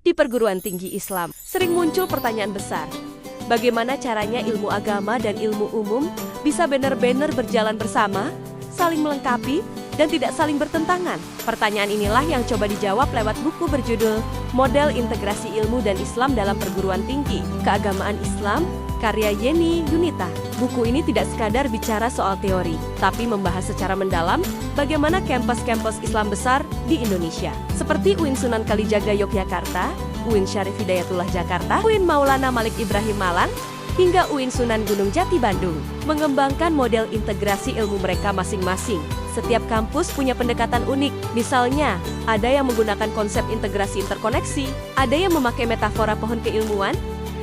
Di perguruan tinggi Islam, sering muncul pertanyaan besar. Bagaimana caranya ilmu agama dan ilmu umum bisa benar-benar berjalan bersama, saling melengkapi, dan tidak saling bertentangan? Pertanyaan inilah yang coba dijawab lewat buku berjudul Model Integrasi Ilmu dan Islam dalam Perguruan Tinggi Keagamaan Islam, karya Yeni Yunita. Buku ini tidak sekadar bicara soal teori, tapi membahas secara mendalam bagaimana kampus-kampus Islam besar di Indonesia, seperti UIN Sunan Kalijaga Yogyakarta, UIN Syarif Hidayatullah Jakarta, UIN Maulana Malik Ibrahim Malang, hingga UIN Sunan Gunung Jati Bandung, mengembangkan model integrasi ilmu mereka masing-masing. Setiap kampus punya pendekatan unik, misalnya, ada yang menggunakan konsep integrasi interkoneksi, ada yang memakai metafora pohon keilmuan,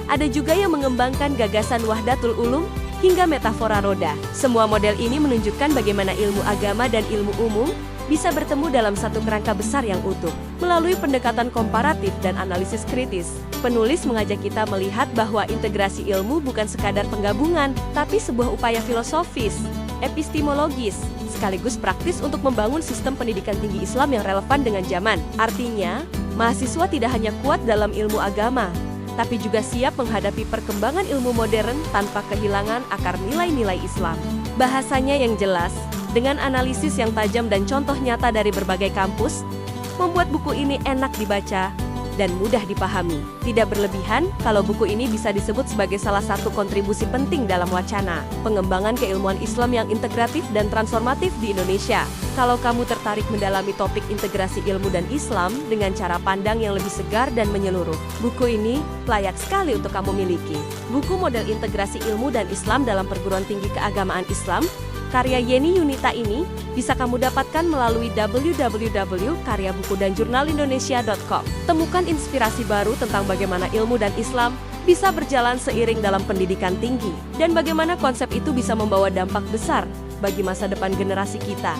ada juga yang mengembangkan gagasan Wahdatul Ulum, hingga metafora roda. Semua model ini menunjukkan bagaimana ilmu agama dan ilmu umum bisa bertemu dalam satu kerangka besar yang utuh. Melalui pendekatan komparatif dan analisis kritis, penulis mengajak kita melihat bahwa integrasi ilmu bukan sekadar penggabungan, tapi sebuah upaya filosofis, epistemologis, sekaligus praktis untuk membangun sistem pendidikan tinggi Islam yang relevan dengan zaman. Artinya, mahasiswa tidak hanya kuat dalam ilmu agama, tapi juga siap menghadapi perkembangan ilmu modern tanpa kehilangan akar nilai-nilai Islam. Bahasanya yang jelas, dengan analisis yang tajam dan contoh nyata dari berbagai kampus, membuat buku ini enak dibaca dan mudah dipahami. Tidak berlebihan kalau buku ini bisa disebut sebagai salah satu kontribusi penting dalam wacana pengembangan keilmuan Islam yang integratif dan transformatif di Indonesia. Kalau kamu tertarik mendalami topik integrasi ilmu dan Islam dengan cara pandang yang lebih segar dan menyeluruh, buku ini layak sekali untuk kamu miliki. Buku Model Integrasi Ilmu dan Islam dalam Perguruan Tinggi Keagamaan Islam, karya Yeni Yunita ini bisa kamu dapatkan melalui www.karyabukudanjurnalindonesia.com. Temukan inspirasi baru tentang bagaimana ilmu dan Islam bisa berjalan seiring dalam pendidikan tinggi, dan bagaimana konsep itu bisa membawa dampak besar bagi masa depan generasi kita.